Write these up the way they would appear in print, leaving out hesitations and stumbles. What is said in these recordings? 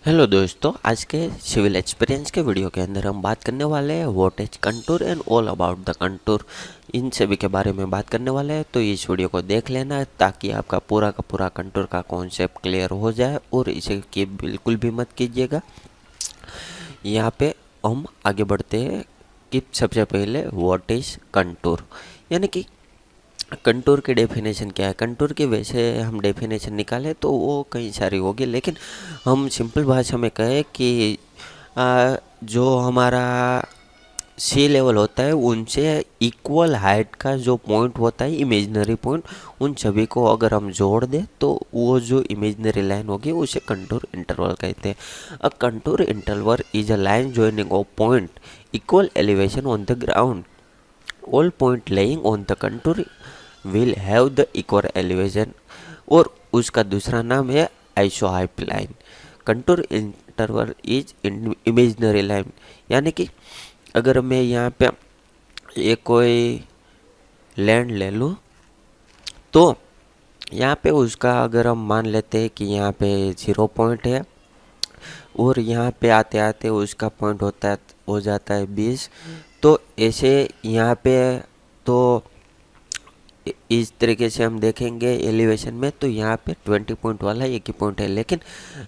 Hello दोस्तों, आज के सिविल एक्सपीरियंस के वीडियो के अंदर हम बात करने वाले हैं what is contour and all about the contour. इन सभी के बारे में बात करने वाले हैं, तो इस वीडियो को देख लेना ताकि आपका पूरा का पूरा कंटूर का कॉन्सेप्ट क्लियर हो जाए और इसे की बिल्कुल भी मत कीजिएगा। यहाँ पे हम आगे बढ़ते हैं कि सबसे पहले व्हाट इज कंटूर, यानी कि कंटूर की डेफिनेशन क्या है। कंटूर की वैसे हम डेफिनेशन निकालें तो वो कई सारी होगी, लेकिन हम सिंपल भाषा में कहें कि जो हमारा सी लेवल होता है उनसे इक्वल हाइट का जो पॉइंट होता है, इमेजिनरी पॉइंट, उन सभी को अगर हम जोड़ दें तो वो जो इमेजिनरी लाइन होगी उसे कंटूर इंटरवल कहते हैं। A contour interval is a line joining of point equal elevation on the ground. All point laying on the contour will have the equal elevation, और उसका दूसरा नाम है isohype line. Contour interval is imaginary line, यानी कि अगर मैं यहाँ पे एक कोई लैंड ले लूँ तो यहाँ पे उसका अगर हम मान लेते हैं कि यहाँ पे 0 पॉइंट है और यहाँ पे आते आते उसका पॉइंट हो जाता है 20, तो ऐसे यहाँ पे तो इस तरीके से हम देखेंगे एलिवेशन में तो यहाँ पे 20 पॉइंट वाला एक ही पॉइंट है। लेकिन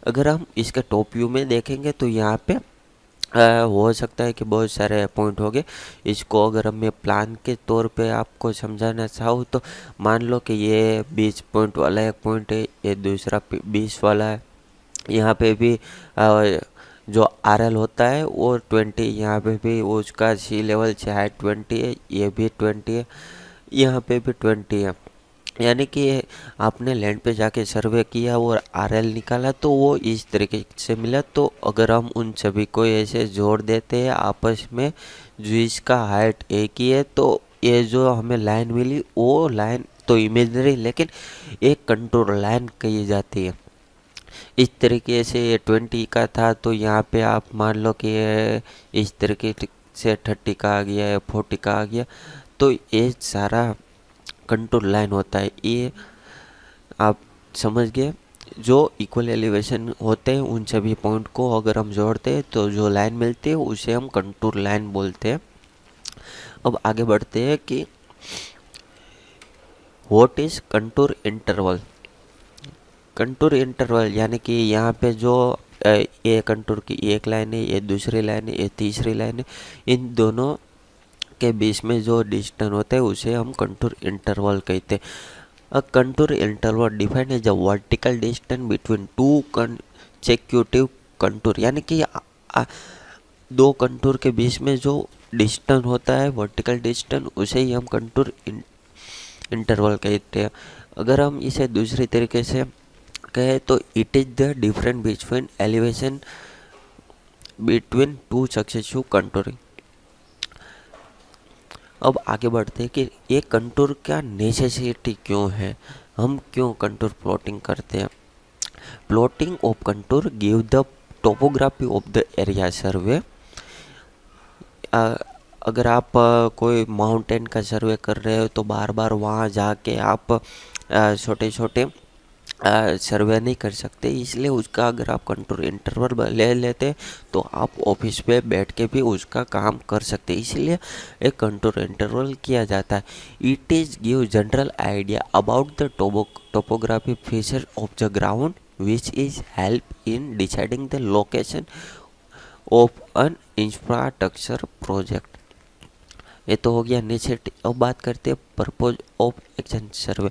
अगर हम इसके टॉप व्यू में देखेंगे तो यहाँ पे हो सकता है कि बहुत सारे पॉइंट हो गए। इसको अगर हम मैं प्लान के तौर पे आपको समझाना चाहूँ तो मान लो कि ये 20 पॉइंट वाला एक पॉइंट है, ये दूसरा 20 वाला है। यहाँ पे भी जो RL होता है वो 20, यहाँ पे भी उसका सी लेवल से हाइट 20 है, ये भी 20 है, यहाँ पे भी 20 है। यानी कि आपने लैंड पे जाके सर्वे किया और RL निकाला तो वो इस तरीके से मिला। तो अगर हम उन सभी को ऐसे जोड़ देते हैं आपस में, जो इसका हाइट एक ही है, तो ये जो हमें लाइन मिली वो लाइन तो इमेजिनरी लेकिन एक कंटूर लाइन कही जाती है। इस तरीके से ये 20 का था तो यहाँ पे आप मान लो कि ये इस तरीके से 30 का आ गया या 40 का आ गया, तो ये सारा कंटूर लाइन होता है। ये आप समझ गए। जो इक्वल एलिवेशन होते हैं उन सभी पॉइंट को अगर हम जोड़ते हैं तो जो लाइन मिलती है उसे हम कंटूर लाइन बोलते हैं। अब आगे बढ़ते हैं कि what is contour interval. Contour interval यानी कि यहाँ पे जो ये कंटूर की एक लाइन है, ये दूसरी लाइन है, ये तीसरी लाइन है, इन दोनों के बीच में जो डिस्टेंस होता है उसे हम कंटूर इंटरवल कहते हैं। A contour interval defined as a vertical distance between two consecutive contour, यानी कि दो कंटूर के बीच में जो डिस्टेंस होता है, वर्टिकल डिस्टेंस, उसे ही हम कंटूर इंटरवल कहते हैं। अगर हम इसे दूसरी तरीके से कहे तो it is the difference between elevation between two successive contouring. अब आगे बढ़ते हैं कि ये कंटूर का नेसेसिटी क्यों है, हम क्यों कंटूर प्लॉटिंग करते हैं। Plotting of contour give the topography of the area survey. अगर आप कोई माउंटेन का सर्वे कर रहे हो तो बार बार वहाँ जाके आप छोटे छोटे सर्वे नहीं कर सकते, इसलिए उसका अगर आप कंटूर इंटरवल ले लेते तो आप ऑफिस पे बैठ के भी उसका काम कर सकते, इसलिए एक कंटूर इंटरवल किया जाता है। It is give general idea about the topography feature of the ground which is help in deciding the location of N infrastructure project. ये तो हो गया नेसेसिटी। अब बात करते हैं पर्पज ऑफ एक्शन सर्वे।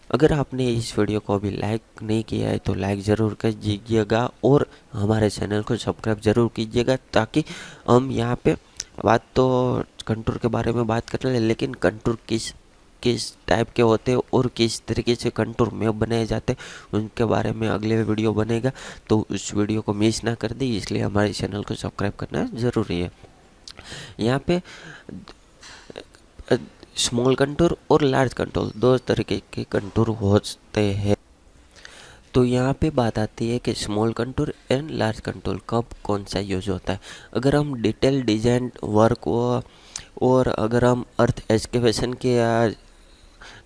अगर आपने इस वीडियो को अभी लाइक नहीं किया है तो लाइक ज़रूर कर दीजिएगा और हमारे चैनल को सब्सक्राइब ज़रूर कीजिएगा, ताकि हम यहाँ पे बात तो कंटूर के बारे में बात कर रहे हैं, लेकिन कंटूर किस किस टाइप के होते हैं और किस तरीके से कंटूर मैप बनाए जाते हैं उनके बारे में अगले वीडियो बनेगा, तो उस वीडियो को मिस ना कर दी, इसलिए हमारे चैनल को सब्सक्राइब करना ज़रूरी है। यहाँ पे स्मॉल कंटूर और लार्ज कंटूर दो तरीके के कंटूर होते हैं। तो यहाँ पे बात आती है कि small contour and large contour कब कौन सा यूज होता है। अगर हम डिटेल डिजाइन वर्क और अगर हम अर्थ एक्सकेवेशन के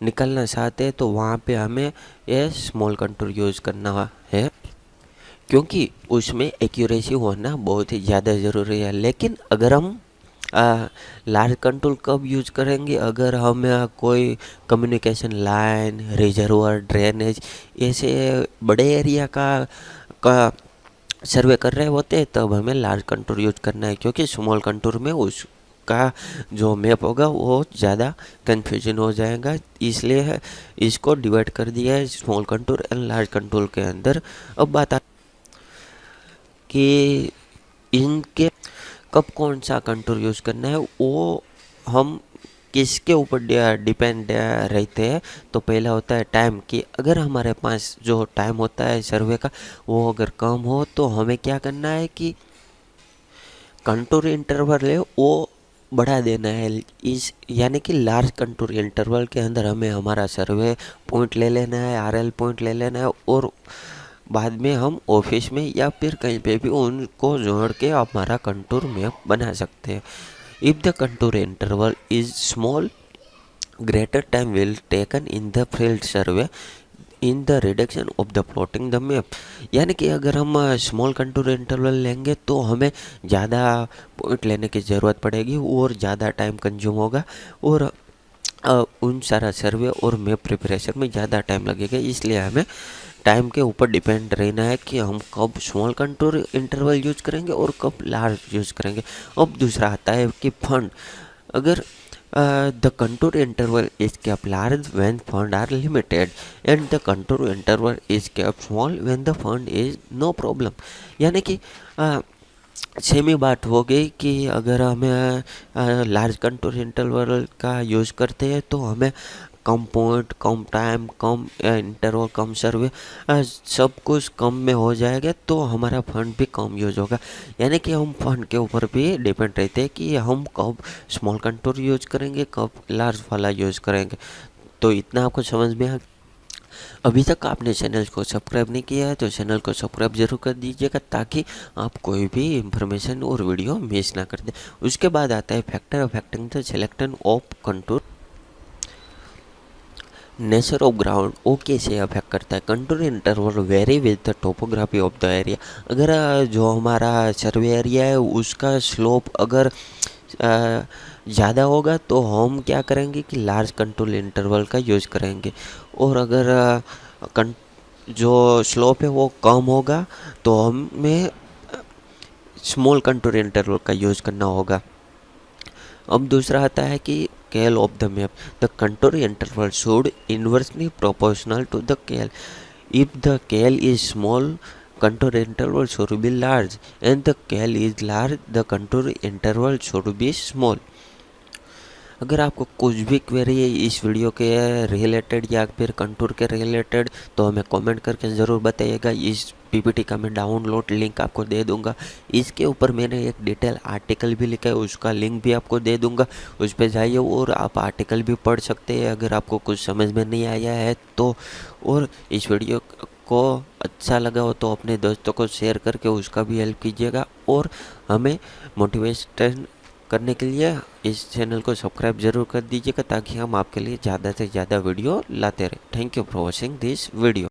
निकलना चाहते हैं तो वहाँ पे हमें ये स्मॉल कंटूर यूज करना है। क्योंकि उसमें एक्यूरेसी होना बहुत ही ज़्यादा ज़रूरी है। लेकिन अगर हम लार्ज कंट्रोल कब यूज करेंगे, अगर हम कोई कम्युनिकेशन लाइन, रिजर्वर, ड्रेनेज ऐसे बड़े एरिया का सर्वे कर रहे होते हैं, तब हमें लार्ज कंटूर यूज करना है। क्योंकि स्मॉल कंटूर में उसका जो मैप होगा वो ज़्यादा कंफ्यूजन हो जाएगा, इसलिए इसको डिवाइड कर दिया है small contour and large contour के अंदर। अब बात आ कि इनके कब कौन सा कंटूर यूज करना है, वो हम किसके ऊपर डिपेंड रहते हैं। तो पहला होता है टाइम, कि अगर हमारे पास जो टाइम होता है सर्वे का वो अगर कम हो, तो हमें क्या करना है कि कंटूर इंटरवल है वो बढ़ा देना है। इस यानी कि लार्ज कंटूर इंटरवल के अंदर हमें हमारा सर्वे पॉइंट ले लेना है, आरएल पॉइंट ले लेना है, और बाद में हम ऑफिस में या फिर कहीं पे भी उनको जोड़ के हमारा कंटूर मैप बना सकते हैं। If the contour interval is small, greater time will taken in the field survey in the reduction of the plotting the map. यानी कि अगर हम स्मॉल कंटूर इंटरवल लेंगे तो हमें ज़्यादा पॉइंट लेने की ज़रूरत पड़ेगी और ज़्यादा टाइम कंज्यूम होगा, और उन सारा सर्वे और मैप प्रिपरेशन में ज़्यादा टाइम लगेगा। इसलिए हमें टाइम के ऊपर डिपेंड रहना है कि हम कब स्मॉल कंटूर इंटरवल यूज करेंगे और कब लार्ज यूज करेंगे। अब दूसरा आता है कि फंड। अगर the contour interval is kept large when fund are limited and the contour interval is kept small when the fund is no problem। यानी कि सेम ही बात हो गई कि अगर हमें लार्ज कंटूर इंटरवल का यूज़ करते हैं तो हमें कम पॉइंट, कम टाइम, कम इंटरवल, कम सर्वे, सब कुछ कम में हो जाएगा, तो हमारा फंड भी कम यूज होगा। यानी कि हम फंड के ऊपर भी डिपेंड रहते हैं कि हम कब स्मॉल कंटूर यूज करेंगे, कब लार्ज वाला यूज करेंगे। तो इतना आपको समझ में आ। अभी तक आपने चैनल को सब्सक्राइब नहीं किया है तो चैनल को सब्सक्राइब जरूर कर दीजिएगा, ताकि आप कोई भी इंफॉर्मेशन और वीडियो मिस ना कर दें। उसके बाद आता है factor affecting the selection of contour. Nature of ground वो कैसे अफेक्ट करता है। Contour interval very with the topography of the area. अगर जो हमारा सर्वे एरिया है उसका स्लोप अगर ज़्यादा होगा तो हम क्या करेंगे कि लार्ज कंटूर इंटरवल का यूज़ करेंगे, और अगर जो स्लोप है वो कम होगा तो हमें स्मॉल कंटूर इंटरवल का यूज़ करना होगा। अब दूसरा आता है कि scale of the map. The contour interval should inversely proportional to the scale. If the scale is small, contour interval should be large, and the scale is large, the contour interval should be small. अगर आपको कुछ भी query है इस video के related या फिर contour के रिलेटेड, तो हमें कमेंट करके ज़रूर बताइएगा। इस पीपीटी का मैं डाउनलोड लिंक आपको दे दूंगा। इसके ऊपर मैंने एक डिटेल आर्टिकल भी लिखा है, उसका लिंक भी आपको दे दूंगा। उस पर जाइए और आप आर्टिकल भी पढ़ सकते हैं अगर आपको कुछ समझ में नहीं आया है तो। और इस वीडियो को अच्छा लगा हो तो अपने दोस्तों को शेयर करके उसका भी हेल्प कीजिएगा, और हमें मोटिवेशन करने के लिए इस चैनल को सब्सक्राइब जरूर कर दीजिएगा, ताकि हम आपके लिए ज़्यादा से ज़्यादा वीडियो लाते रहें। Thank you for watching this video.